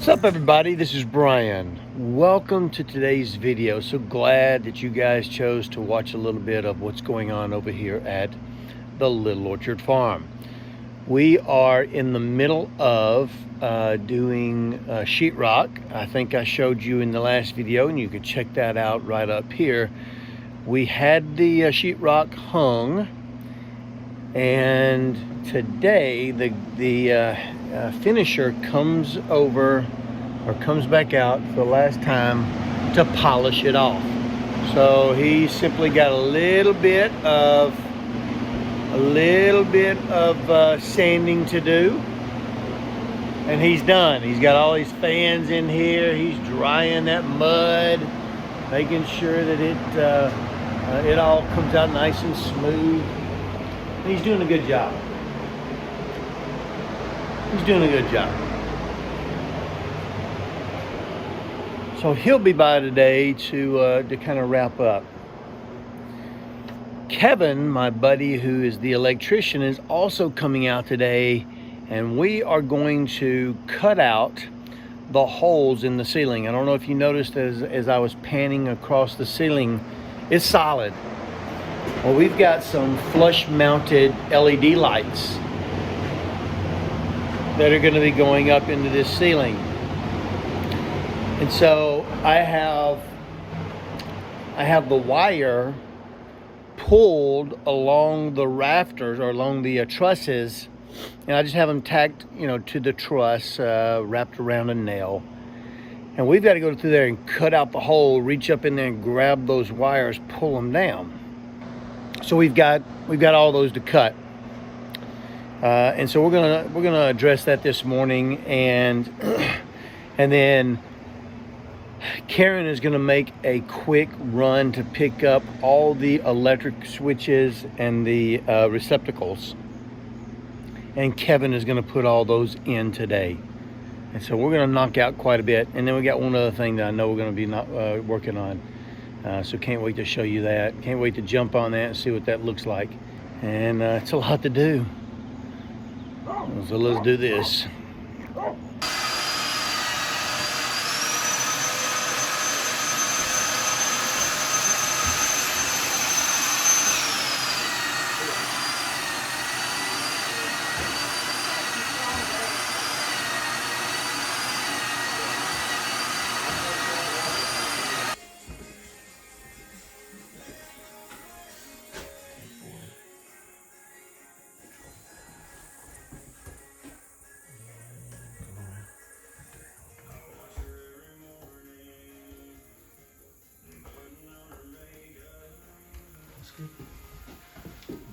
What's up, everybody? This is Brian. Welcome to today's video. So glad that you guys chose to watch a little bit of what's going on over here at the Little Orchard Farm. We are in the middle of doing sheetrock. I think I showed you in the last video, and you can check that out right up here. We had the sheetrock hung, and today the finisher comes over, or comes back out for the last time to polish it off. So he simply got a little bit of sanding to do, and he's done. He's got all these fans in here. He's drying that mud, making sure that it all comes out nice and smooth. And he's doing a good job. He's doing a good job. So he'll be by today to kind of wrap up. Kevin, my buddy who is the electrician, is also coming out today, and we are going to cut out the holes in the ceiling. I don't know if you noticed as I was panning across the ceiling, it's solid. Well, we've got some flush mounted LED lights that are going to be going up into this ceiling. And so I have the wire pulled along the rafters, or along the trusses, and I just have them tacked, to the truss, wrapped around a nail. And we've got to go through there and cut out the hole, reach up in there and grab those wires, pull them down. So we've got all those to cut. And so we're gonna address that this morning, and then Karen is gonna make a quick run to pick up all the electric switches and the receptacles, and Kevin is gonna put all those in today. And so we're gonna knock out quite a bit, and then we got one other thing that I know we're gonna be working on. So can't wait to show you that. Can't wait to jump on that and see what that looks like. And it's a lot to do. So let's do this.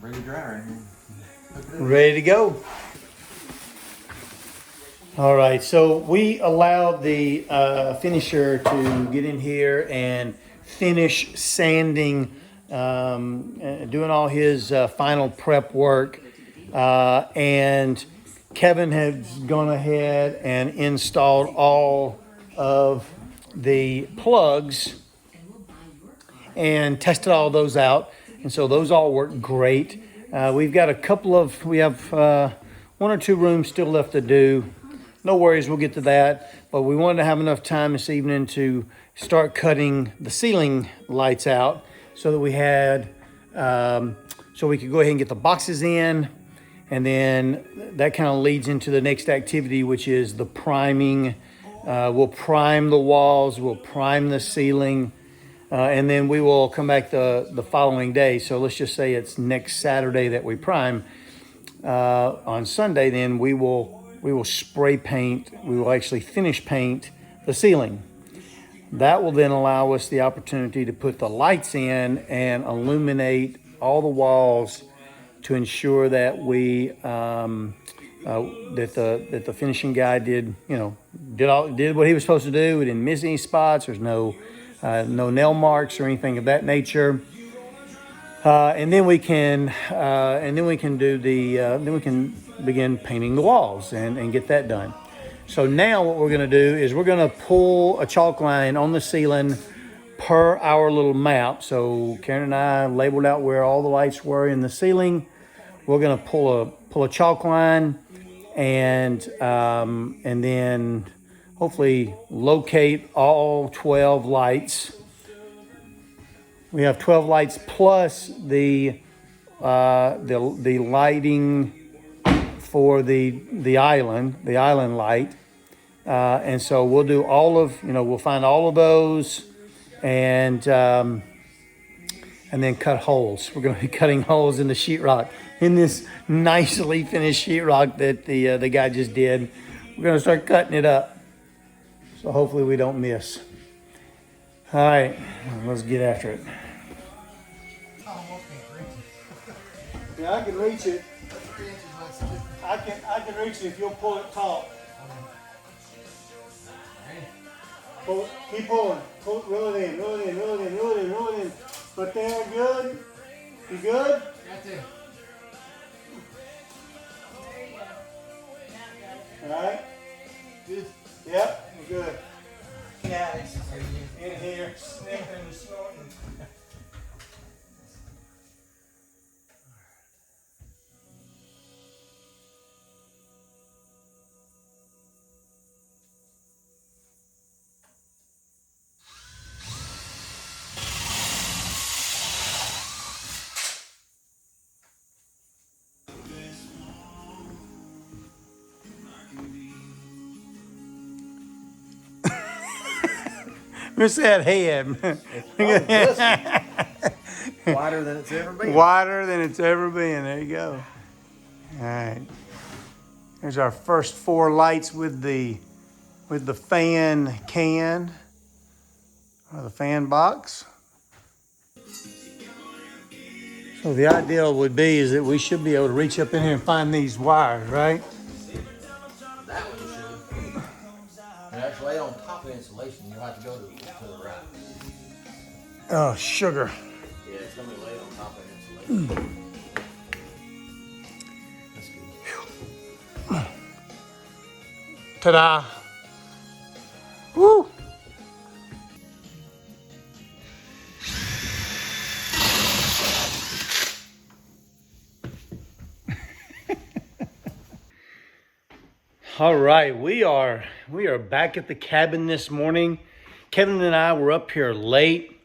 Ready to dry right here. Ready to go. All right, so we allowed the finisher to get in here and finish sanding, doing all his final prep work. And Kevin has gone ahead and installed all of the plugs and tested all those out. And so those all work great. We've got we have one or two rooms still left to do. No worries, we'll get to that. But we wanted to have enough time this evening to start cutting the ceiling lights out so that we had, so we could go ahead and get the boxes in. And then that kind of leads into the next activity, which is the priming. We'll prime the walls, we'll prime the ceiling. And then we will come back the following day. So let's just say it's next Saturday that we prime. On Sunday, then we will spray paint. We will actually finish paint the ceiling. That will then allow us the opportunity to put the lights in and illuminate all the walls to ensure that that the finishing guy did what he was supposed to do. We didn't miss any spots. There's no nail marks or anything of that nature. And then we can begin painting the walls and get that done. So now what we're going to do is we're going to pull a chalk line on the ceiling per our little map. So Karen and I labeled out where all the lights were in the ceiling. We're going to pull a chalk line, and then hopefully locate all 12 lights. We have 12 lights plus the lighting for the island light. And so we'll do all of, we'll find all of those and then cut holes. We're going to be cutting holes in the sheetrock, in this nicely finished sheetrock that the guy just did. We're going to start cutting it up. So hopefully we don't miss. All right, let's get after it. Yeah, I can reach it. I can reach it if you'll pull it taut. Pull, keep pulling. Pull, reel it in, reel it in, reel it in, reel it in, reel it in. But there, good. You good? Got there. All right. Good. Yep, we're good. Yeah, it's In here, sniffing and snorting. Miss that head. wider than it's ever been. Wider than it's ever been. There you go. All right. There's our first 4 lights with the fan can or the fan box. So the ideal would be is that we should be able to reach up in here and find these wires, right? That one you should. And actually lay on top of the insulation, you'll have to go to the right. Oh, sugar. Yeah, it's gonna be laid on top of the insulation. That's good. Ta-da. Woo. All right, we are back at the cabin this morning. Kevin and I were up here late.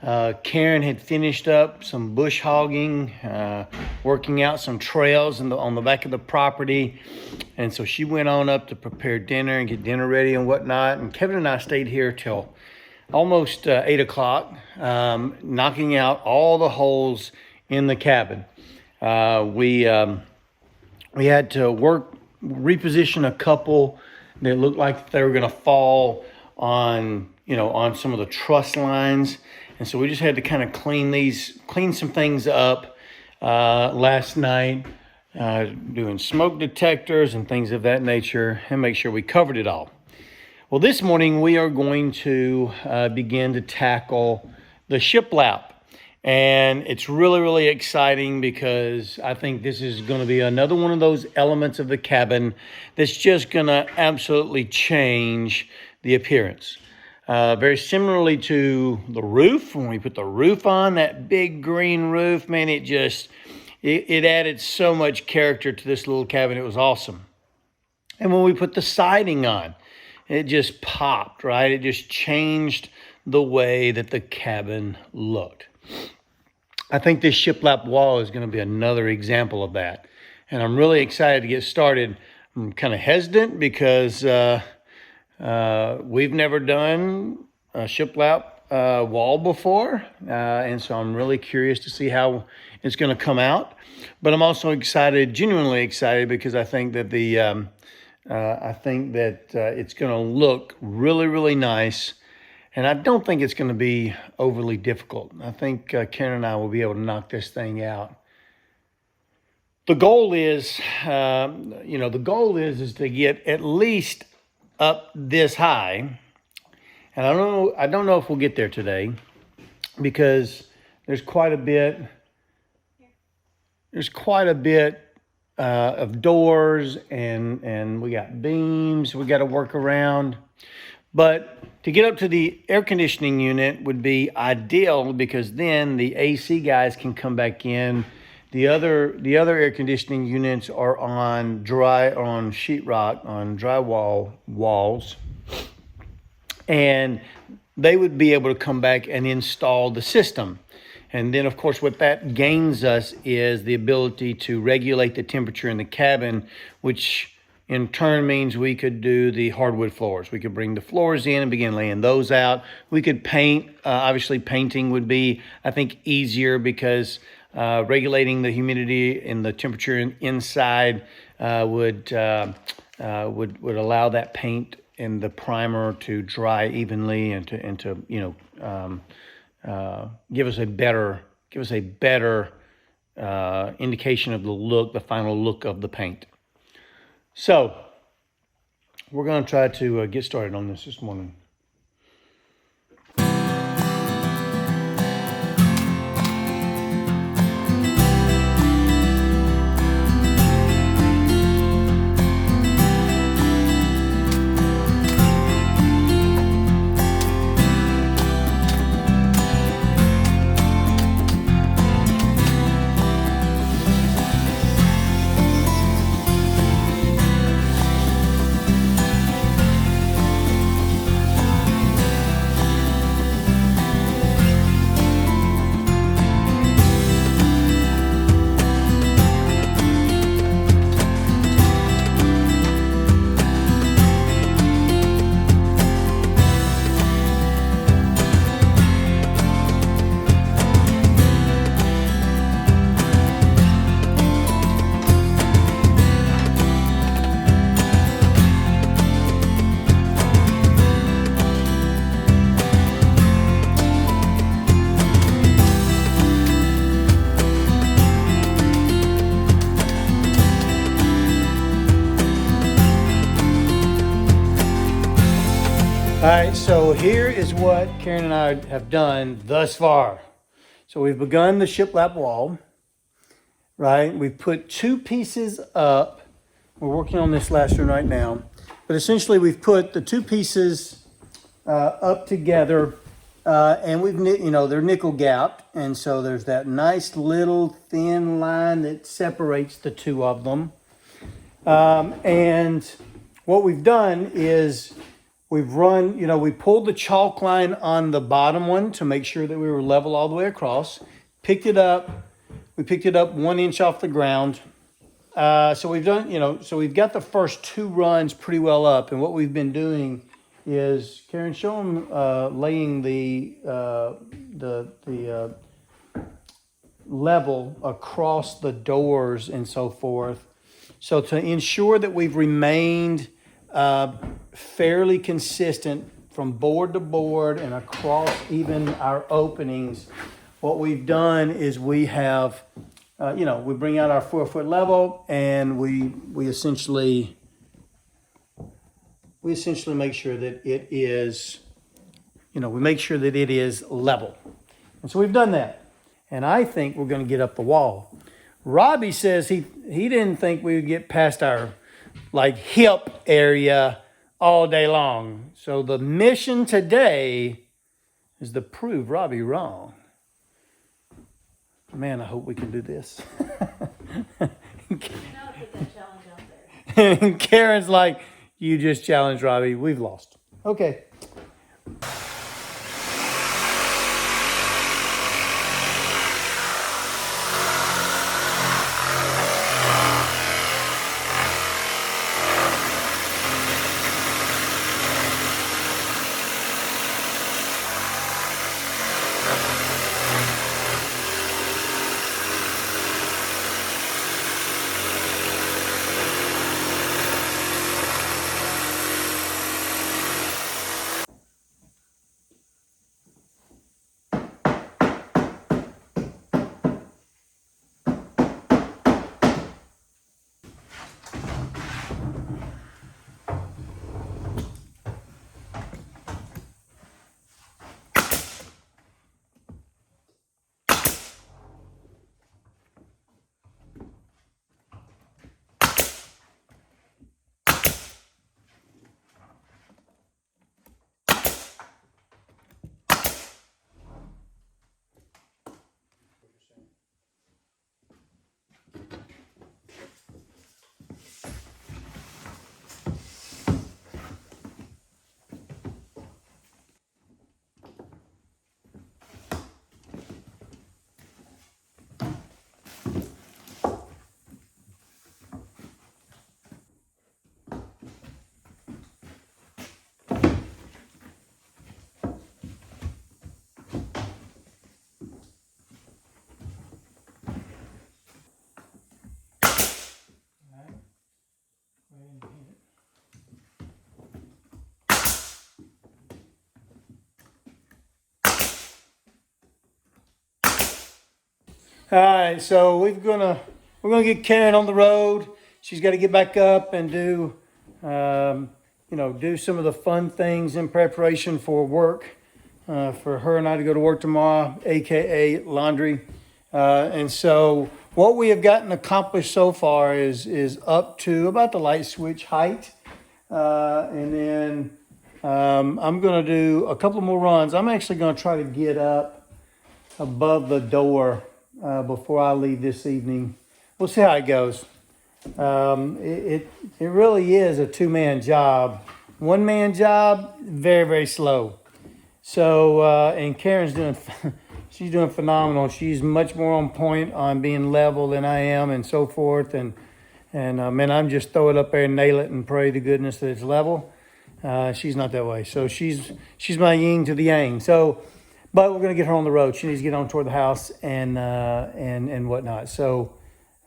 Karen had finished up some bush hogging, working out some trails on the back of the property. And so she went on up to prepare dinner and get dinner ready and whatnot. And Kevin and I stayed here till almost 8 o'clock, knocking out all the holes in the cabin. We had to reposition a couple that looked like they were going to fall on some of the truss lines. And so we just had to kind of clean some things up last night, doing smoke detectors and things of that nature, and make sure we covered it all. Well, this morning we are going to begin to tackle the shiplap. And it's really, really exciting because I think this is going to be another one of those elements of the cabin that's just going to absolutely change the appearance. Very similarly to the roof. When we put the roof on, that big green roof, man, it added so much character to this little cabin. It was awesome. And when we put the siding on, it just popped, right? It just changed the way that the cabin looked. I think this shiplap wall is going to be another example of that. And I'm really excited to get started. I'm kind of hesitant because we've never done a shiplap wall before. And so I'm really curious to see how it's going to come out. But I'm also excited, genuinely excited, because I think that it's going to look really, really nice. And I don't think it's going to be overly difficult. I think Karen and I will be able to knock this thing out. The goal is, is to get at least up this high. And I don't know if we'll get there today because there's quite a bit of doors and we got beams we got to work around. But to get up to the air conditioning unit would be ideal because then the AC guys can come back in The other air conditioning units are on sheetrock, on drywall walls, and they would be able to come back and install the system. And then, of course, what that gains us is the ability to regulate the temperature in the cabin, which in turn means we could do the hardwood floors. We could bring the floors in and begin laying those out. We could paint. Obviously, painting would be, I think, easier because regulating the humidity and the temperature inside would allow that paint and the primer to dry evenly and to give us a better indication of the final look of the paint. So we're going to try to get started on this morning. All right, so here is what Karen and I have done thus far. So we've begun the shiplap wall, right? We've put 2 pieces up. We're working on this last one right now. But essentially we've put the 2 pieces up together and they're nickel gapped. And so there's that nice little thin line that separates the 2 of them. And what we've done is we pulled the chalk line on the bottom one to make sure that we were level all the way across. We picked it up 1 inch off the ground. So we've got the first 2 runs pretty well up. And what we've been doing is, Karen, show them laying the level across the doors and so forth. So to ensure that we've remained fairly consistent from board to board and across even our openings, what we've done is we have, we bring out our 4-foot level and we essentially make sure that it is, level. And so we've done that. And I think we're going to get up the wall. Robbie says he didn't think we would get past our hip area all day long. So the mission today is to prove Robbie wrong. Man, I hope we can do this. And Karen's like, you just challenged Robbie. We've lost. Okay. All right, so we're gonna get Karen on the road. She's got to get back up and do, do some of the fun things in preparation for work. For her and I to go to work tomorrow, aka laundry. And so what we have gotten accomplished so far is up to about the light switch height. And then I'm going to do a couple more runs. I'm actually going to try to get up above the door before I leave this evening. We'll see how it goes. It really is a two-man job. One-man job, very, very slow. So, and Karen's she's doing phenomenal. She's much more on point on being level than I am and so forth. And man, I'm just throw it up there and nail it and pray to goodness that it's level. She's not that way. So she's my yin to the yang. So, but we're going to get her on the road. She needs to get on toward the house and whatnot. So,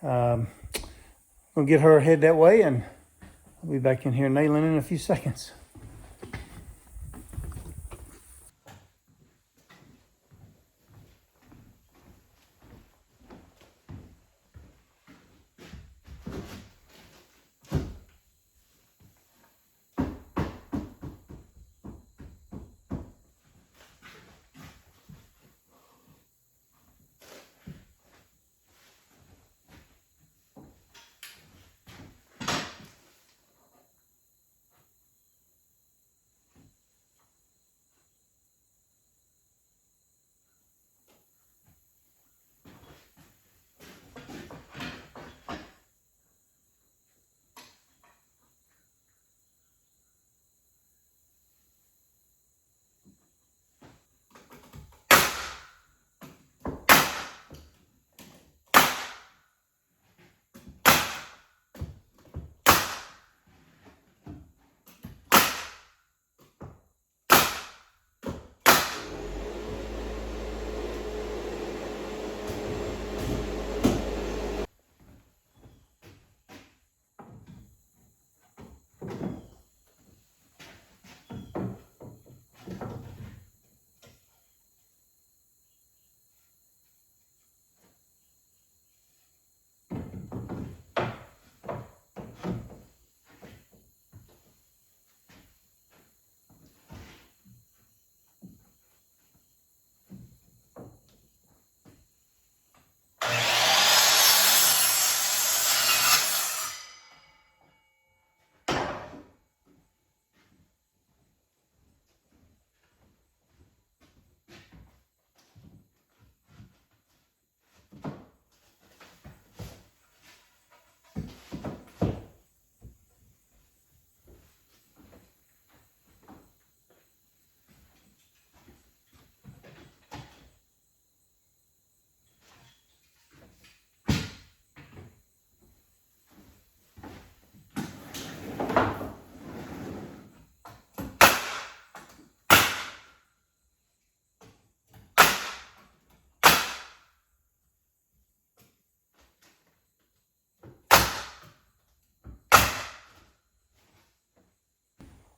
we'll get her head that way, and I'll be back in here nailing in a few seconds.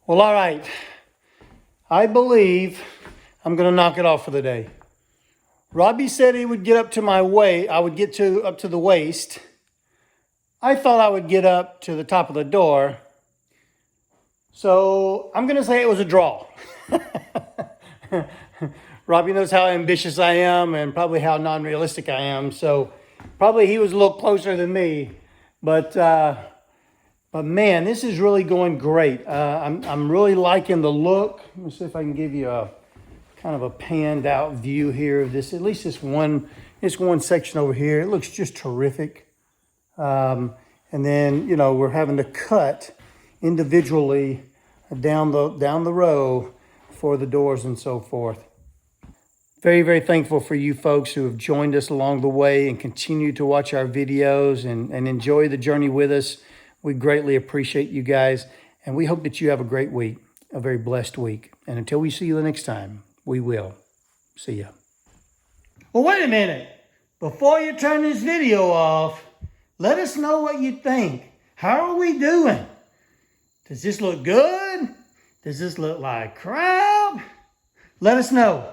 Well, all right. I believe I'm going to knock it off for the day. Robbie said he would get up to my waist. I would get up to the waist. I thought I would get up to the top of the door. So I'm going to say it was a draw. Robbie knows how ambitious I am and probably how non-realistic I am. So probably he was a little closer than me. But man, this is really going great. I'm really liking the look. Let me see if I can give you a kind of a panned out view here of this. At least this one section over here. It looks just terrific. And then we're having to cut individually down the row for the doors and so forth. Very, very thankful for you folks who have joined us along the way and continue to watch our videos and enjoy the journey with us. We greatly appreciate you guys, and we hope that you have a great week, a very blessed week. And until we see you the next time, we will. See ya. Well, wait a minute. Before you turn this video off, let us know what you think. How are we doing? Does this look good? Does this look like crap? Let us know.